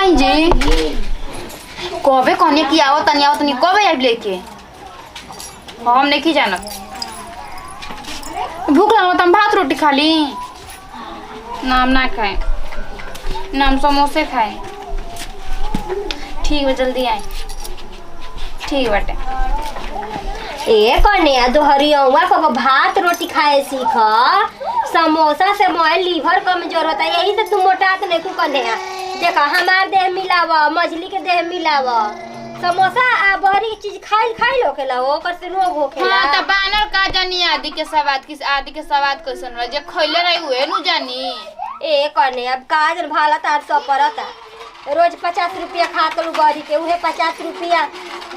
आई जी कबे कहनी कि आवत नहीं कबे आई लेके हम नहीं जानत। भूख लगा तो हम भात रोटी खा ली नाम ना खाए नाम समोसे खाए। ठीक है जल्दी आए। ठीक बाटे ए कन्या दोहरिया को भात रोटी खाए सीख। समोसा से मोए लीवर कमजोर होता है यही से तुम मोटात नहीं को कन्या। देखा हमार देह मिलावा मछली के देह मिलावा समोसा आ बहरी चीज खाइल होखेला ओकर से रोग होखेला। हां त बानर का जानी आदि के सवाद कैसन रह जे खइले रही हुए नु जानी। ए कन्या अब काज भाला तार सो परता रोज 50 रुपया खात लू बहरी के उहे 50 रुपया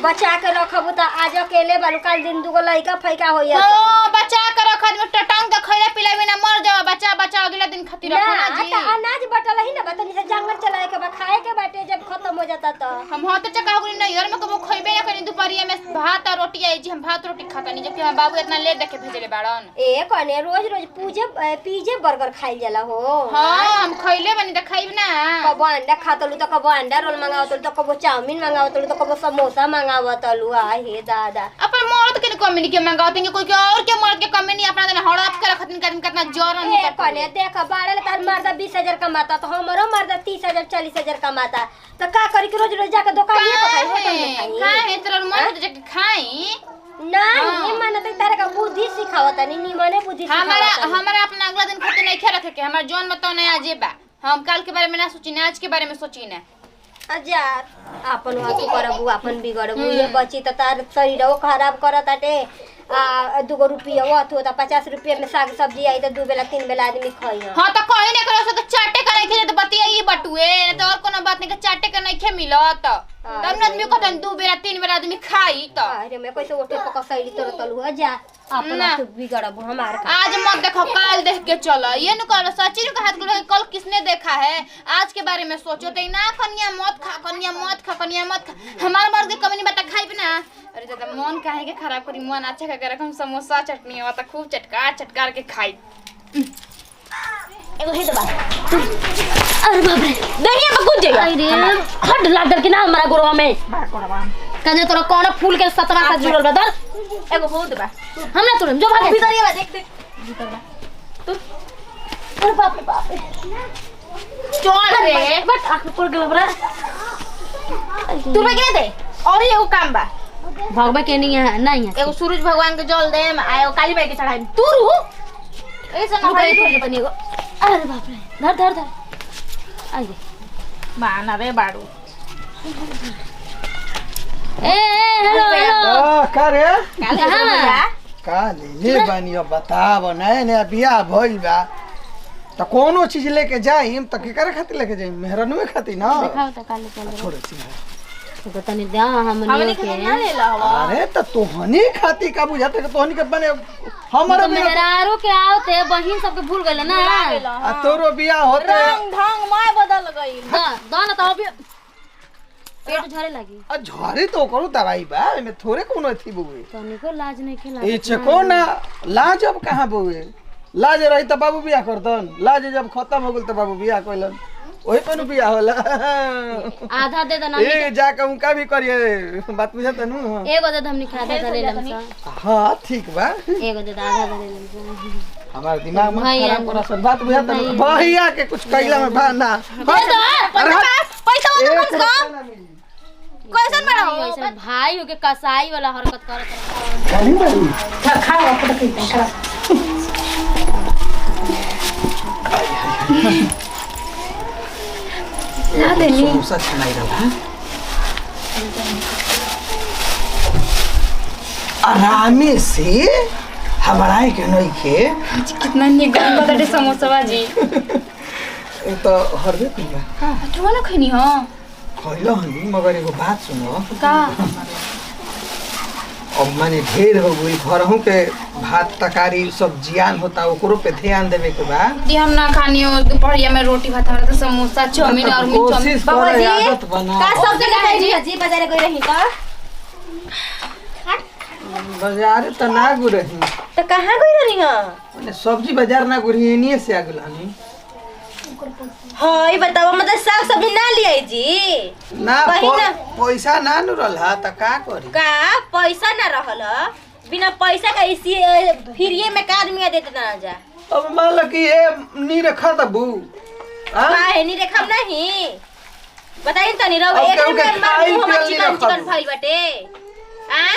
बचा के रखबू त आज अकेले बालू काल दिन दुगो लइका फैका होइया। हां बचा के रख आदमी टटंग के खइले पिले बिना मर जावा बचा अगला दिन खातिर रखो ना जी। ना अनाज बटल ही ना बतनी से जंगल चलाए के बा खाए के बाटे जब खत्म हो जाता त हम होते चका होनी नहीं यार में कबो खइबे ना कनी दोपहरिया में भात और रोटी आई जी हम भात रोटी खाता नहीं जबकि हम बाबू इतना लेट देके भेजले बाड़न। ए कने रोज पिज्जा बर्गर खाइल जाला हो। हां हम खइले बनी त खाइब ना। कबो अंडा खातलू त कबो अंडा रोल मंगावतलू त कबो चाउमीन मंगावतलू त कबो समोसा मंगावतलू। आ हे दादा अपन मर्द के कमी के मंगावते कोई के और के मर्द के कमी नहीं अपना दिन हड़प के रखतिन कितना जोरन नहीं करते। कने देख बाड़े तार मर्द 20,000 कमाता तो हमरो मर्द 30,000 40,000 कमाता त का करी के रोज जा के दुकान में खाई होटल में खाई काहे तोर मन जाके खाई नहीं मानत तारे का बुद्धि सिखावता नहीं निमने बुद्धि सिखावता। हमारा अपना अगला दिन खाते नहीं खे रखे के हमार जोन बताओ नहीं आजे बा हम कल के बारे में ना सोची ना आज के बारे में सोची ना। हजार अपन वासु करबू अपन बिगड़बू ये बची त तार शरीरও खराब करताटे। आ 2 रुपया होत त 50 रुपया में साग सब्जी आई त 2 बेला 3 बेला आदमी खाई। हां त कहि ने करो से त चाटे का नहीं खे त बतिया ई बटुए त और कोनो बात नहीं के चाटे का नहीं खे मिलत तब न आदमी कहतन 2 बेला 3 बेला आदमी खाई त अरे मैं कैसे उठे पका सैली तोर तलु जा अपना तू बिगड़बू हमार आज मत देखो कल देख के चलो ये न करो सच्ची के हाथ को कल किसने देखा है आज के बारे में सोचो तो ना कन्या मत खा हमार मर्द के कमी नहीं बता खाई ना। अरे दादा मन काहे के खराब करी मन अच्छा का रखम समोसा चटनी हो त खूब चटकार के खाई। एगो हे दबा तू अरे बाप रे दहिया में कूद जाइए। अरे हट लाडर के ना हमारा गोरवा में कने तोरा कौन फूल के सतवा का जुड़ल बदल एगो हो दबा हमरा तोरे जो भागे भीतर ये देख भीतर बा तू अरे बाप रे चल रे बट आंख पर गेल बरा तू बगे दे और एगो काम बा भगवा के नहीं है नहीं है एगो सूरज भगवान के जल दे आयो काली बाई के चढ़ाई तू रू ऐसा ना भाई थोड़ी बनी एगो। अरे बाप रे धर आइए माना रे बाड़ू ए हेलो का रे कहां का ले बानी अब बताव नया बियाह भइल बा त कोनो चीज लेके जाइम त के करे खातिर लेके जाइम मेहरनुए खातिर ना दिखाओ त काले चल छोड़ सी तो तनी दे हमनी के ना ले ला अरे त तोहनी खातिर का बुझाते के तोहनी के बने हमरे मेहरारू के आवते बहिन सब के भूल गइल ना आ तोरो बियाह होते रंग ढंग माय बदल गइल द ना त अभी पेट झरे लगी आ झरे तो करू दवाई बा में थोड़े कोनो थी बुए तनी को लाज नहीं खेला ए छको ना लाज अब कहां बुए लाज रही त बाबू बियाह करतन लाज जब खत्म हो गेल त बाबू बियाह कइलन ओही पनु बियाह होला आधा दे दना ए जाके उनका भी करिए बात बुझा तनु एगो दे हमनी खा दे ले लम हां ठीक बा एगो दे आधा दे लम हमार दिमाग में खराब करा सब बात बुझा तनु भैया के कुछ कइला में बा ना पैसा कैसन बड़ा हो ऐसे भाई हो के कसाई वाला हरकत करत काली बारी खाओ अपन के खा ला दे नी समोसा छनाई रहा आरामे से हबड़ाए के नहीं के कितना निकल बता समोसा बाजी तो हरबे कइला हां तू ना खनी हो खइला हनी मगर एगो बात सुनो का अब माने ढेर हो गई घरहू के भात तरकारी सब जियान होता ओकरो पे ध्यान देवे के बा दी हम ना खानी हो दोपहरिया में रोटी भात हमरा तो समोसा चाउमीन और मीट कोशिश करे आदत बना का सब्जी खाई जी जी बाजार गई रही त बाजार त ना गुरही तो कहां गई रही हां माने सब्जी बाजार ना गुरही एनिए से आगलानी हाँ ये बताओ मतलब साग सब्जी ना लिया जी ना कहीं ना। पैसा ना नु रहला त का करी का पैसा ना रहल बिना पैसा का इसी फ्रीए में का आदमी देते ना जा अब मान लो कि ये नी रखा तबू काहे नहीं देखम नहीं बताइए तनी रहो अब एक केहू के में मार खाई मुंह में पियल नहीं चिकन रखल। चिकन भइल बाटे हां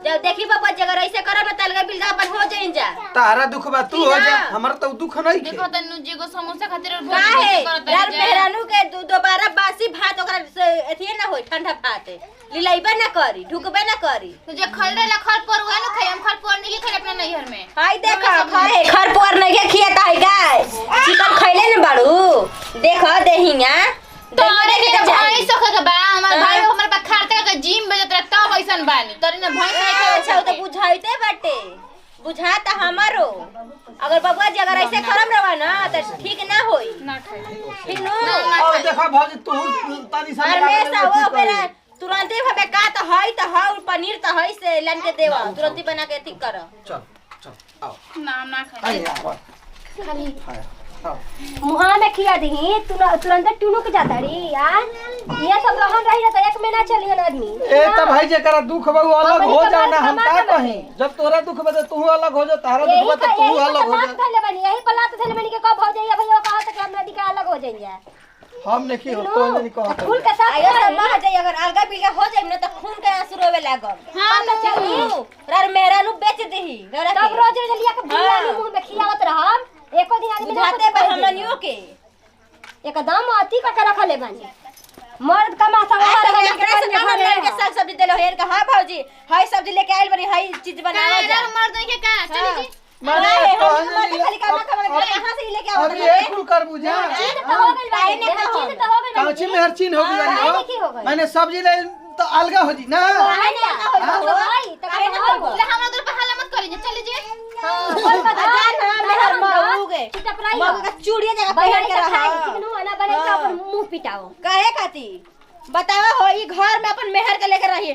जब देखी बाबा जगह ऐसे करब त अलगा बिलगा अपन हो जाइन जा तारा दुख बा तू हो जा ना। हमर तो दुख नहीं के देखो तन्नू जी को समोसा खातिर और काहे करत यार मेहरानू के दोबारा बासी भात ओकरा से एथिए ना होई ठंडा भात लिलाइबे ना करी ढुकबे ना करी तो जे खलरे ला खर पर हुआ ना खाई हम खर पर नहीं खाई अपना नैहर में हाय देखा खाए खरपुर नहीं के खियाता है गाय चिकन खइले न बाड़ू देखो देहिया तोरे के भाई सखे के बा हमर भाई हमर बा खर्चा के जिम बजत रह तब ऐसन बानी तोरे ने भाई अच्छा तो बुझाइते बाटे बुझाता हमारो अगर बबुआ जी अगर ऐसे खरम रवा ना तो ठीक ना होई ना खाई ठीक नो और देखा भौजी तू तानी सा हमेशा वो मेरा तुरंत भाबे का तो है पनीर तो है से लन के देवा तुरंत बना के ठीक कर चल चल आओ ना खाई आइए खाली मुहा में खिया दी तुरंत टूनू के जाता री यार ये सब रहन रही ना तो एक महीना चली ना आदमी ए त भाई जेकरा दुख बा वो अलग वही हो तो जाओ बात ना हम कमा का के कहीं जब तोरा दुख बा तू अलग हो जा तारा दुख बा तू अलग हो जा यही पलात धैले बनी के कब हो जाइए भैया कहा तक हमरा दिका अलग हो जाइए हम नहीं हो तो नहीं कहत फूल के साथ आयो सब मह जाई अगर अलगा बिलगा हो जाई ना तो खून के आंसू रोवे लागल हां तो चली रर मेरा नु बेच देही तब रोज रोज लिया के बुला मुंह में खियावत रहम एको दिन आदमी बुझाते बा हमनियो के एकदम अति का रख ले बानी मर्द कमा के साग सब्जी देलो हेर का हां भौजी हाय सब्जी लेके आइल बनी हाय चीज बनावा जा मर दे के का चली जी माने खाली काम ना कहां से लेके आओ अब ये कुल कर बुझा तो हो गइल भाई ने चीज तो हो गइल कांची में हर चीज हो गई मैंने सब्जी ले तो अलगा हो जी ना भाई ने हो भाई तो ले हमरा उधर पे हल्ला मत करी चली जी हां बोल बता मेहर मऊगे टपराई मऊगे का चूड़िया जगह पहन के रहा चिकनू वाला बने तो अपन मुंह पिटाओ काहे खाती बतावा हो ई घर में अपन मेहर के लेके रही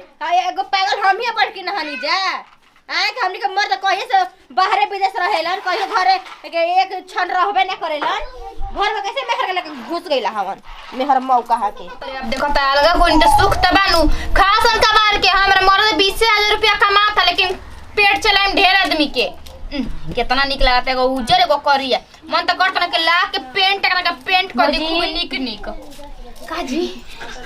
एगो पागल हम ही पड़ के नहानी जा आए के हमनी के मर्द कहिए से बाहरे विदेश रहेलन कहिए घरे एक क्षण रहबे ना करेलन घर में कैसे मेहर के लेके घुस गइला हवन मेहर मऊ कहा के अब देखो त अलगा कोन त सुख त बानू खासन कबार के हमरा मर्द 20,000 रुपया कमाता लेकिन पेट चलाइम ढेर आदमी के कितना निक लागता एगो उजर एगो करिया मन त करत ना के ला के पेंट कर दी खूब निक काजी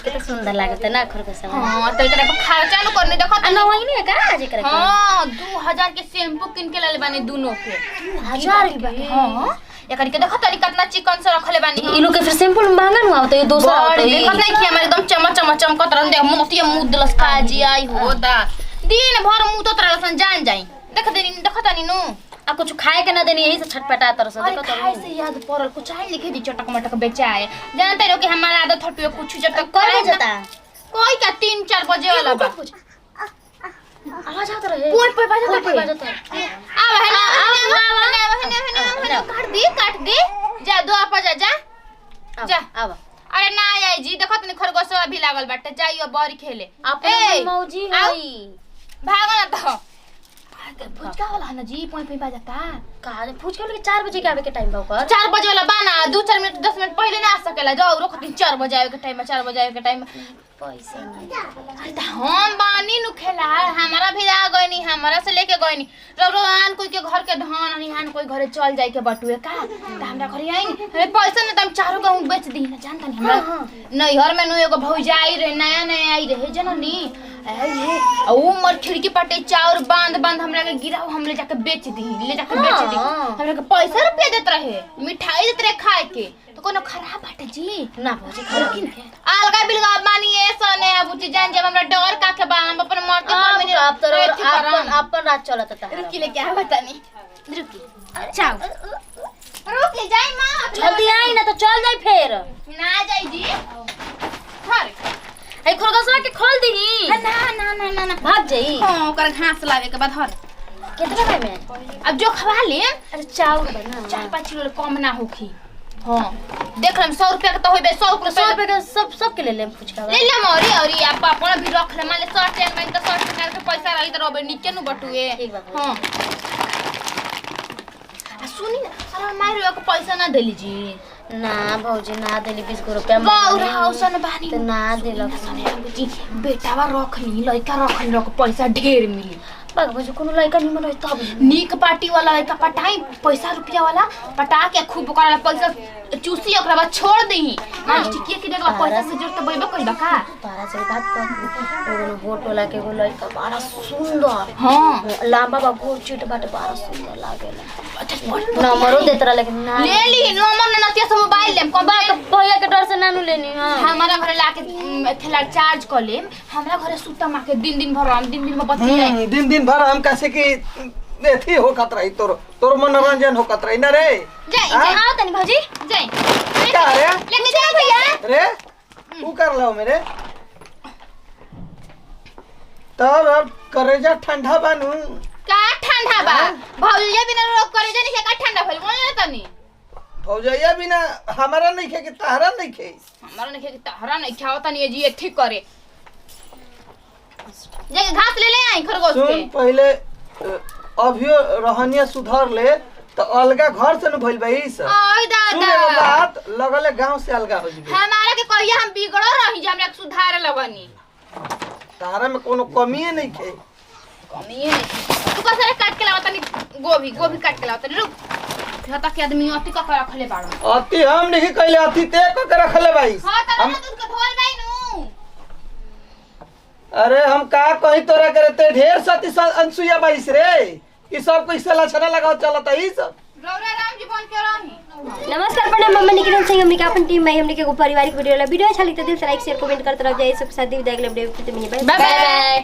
कितना सुंदर लागत है ना खर के सब हां त एकरा पे खर्चा न करने देखो त ना वही नहीं का आज करे हां 2000 के शैम्पू किन के लाले बानी दोनों के 2000 के हां एकरी के देखो तनी कितना चिकन से रखले बानी इ लोग के फिर सिंपल महंगा न आवत है दोसर बड़ देखो नहीं कि हमारे एकदम चमचमक रन दे मोतिया मुंह दलस काजी आई होदा दिन भर मुंह तो तरसन जान जाई देखो तनी नु आ कुछ खाए के ना देनी यही से छटपटा तरस अरे देखो तो खाए से याद पड़ल कुछ आई लिखे दी चटक मटक बेचाए जानते रहो कि हमारा आदत हटुए कुछ जब तक कर जाता कोई का 3-4 बजे वाला बा आवाज आता रहे कोई पे बजा बजाता अब है ना काट दी जा दो आप जा आवा अरे ना आई जी देखो तनी खरगोशवा भी लागल बाटे जाइयो बड़ी खेले अपन मौजी होई भागो ना तो फुचका वाला है ना जी पोई बाजाता कहा फुचका के 4 बजे के आवे के टाइम बा ओकर 4 बजे वाला बाना 2-4 मिनट 10 मिनट पहले ना आ सकेला जाओ रोक 4 बजे आवे के टाइम 4 बजे आवे के टाइम पैसा नहीं अरे त हम बानी नु खेला हमारा भी आ गइनी हमारा से लेके गइनी रोआन कोई के घर के धान अनिहान कोई घरे चल जाए के बटुए का त हमरा घरे आई हमें पैसा न तम चारों का बेच दी ना जानता नहीं हमरा नैहर में नु एगो भौजाई रे नया आई रहे जननी ए ओ मर खिड़की पटे चाउर बांध हमरा के गिराओ हम ले जाके बेच दी हमरा के पैसा रुपया देत रहे मिठाई देत रहे खाए के तो कोनो खराब बाटे जी ना भौजी खरा किन के अलगा बिलगा मानिए सने अब जान जब हमरा डर का के बा हम अपन मरते पर मैंने आप तो अपन रात चलत था रुकी ले क्या बतानी रुकी चाओ रुक ले जाई मां जल्दी आई ना तो चल जाई फिर ना जाई जी हर ए खरगोशवा के खोल दीही ना भाग जाई हां ओकर घास लावे के बाद हर कितना भाई में अब जो खवा ले अरे चावल बना 4-5 किलो कम ना होखी हां देख हम 100 रुपया के तो होबे 100 रुपए का सब के ले ले फुचका ले ले मोरी और आप अपन भी रख ले मान ले 100 चैन में तो 100 निकाल के पैसा रही तो रोबे नीचे नु बटुए ठीक बा हां सुनी ना अरे मारो के पैसा ना देली जी ना भौजी ना देली 20 रुपया बौरा हौसन बानी तो ना देलक जी बेटावा रखनी लइका रखनी रख पैसा ढेर मिली बाग भौजी कोनो लड़का निमन रही तब नीक पार्टी वाला लइका पटाई पैसा रुपया वाला पटा के खूब ओकरा पैसा चूसी ओकरा बाद छोड़ देही मान ठीक कि देखला पैसा से जरूरत बैबे कइबा का तारा से बात कर एगो वोट वाला के एगो लड़का बड़ा सुंदर हां लांबा बा गोल चीट बाटे बड़ा सुंदर लागेला नंबरो देत रहा लेकिन ना ले ली नंबर न नतिया से मोबाइल लेम कब भैया के डर से नानू लेनी हां हमारा घरे लाके थेला चार्ज कर लेम हमरा घरे सुता मार के दिन भर हम दिन में बत्ती जाए दिन भर हम कैसे कि एथी होकत रही तोर मनोरंजन होकत रही ना रे जाई आओ तनी भौजी जाई का रे लेके जाओ भैया रे तू कर लो मेरे तब अब करेजा ठंडा बानू का ठंडा बा भौलिया बिना रोक करे जानी के का ठंडा भइल बोल ना तनी भौजैया बिना हमारा नहीं खे कि तहरा नहीं खे हमारा नहीं कि तहरा नहीं खाओ तनी जी ठीक करे जाके घास ले आई खरगोश के सुन पहले अभियो रहनिया सुधर ले तो अलगा घर से न भइल भाई सब ओए सुन दादा एगो बात लगले गांव से अलगा हो जिबे हमारा के कहिया हम बिगड़ो रही जे हमरा के सुधारे लगनी तारा में कोनो कमिए नहीं खे कमी है तू कसरे काट के लाओ तनी गोभी काट के लाओ तनी रुक हता के आदमी अति का रखले बाड़ो अति हम नहीं कहले अति ते क के रखले भाई हां त दूध के धोल बाई नु अरे हम का कही तोरा करते ढेर सती अनसुईया बाईस रे ई सब कोई सला छना लगाओ चलता ई सब रौरा राम जी बन के रही नमस्कार प्रणाम मम्मा निकिरण सिंह हमनी का अपन टीम में हमनी के एगो पारिवारिक वीडियो ला वीडियो अच्छा लगता दिल से लाइक शेयर कमेंट करते रह जाए सब साथ दी विदाई के लिए वीडियो बाय बाय।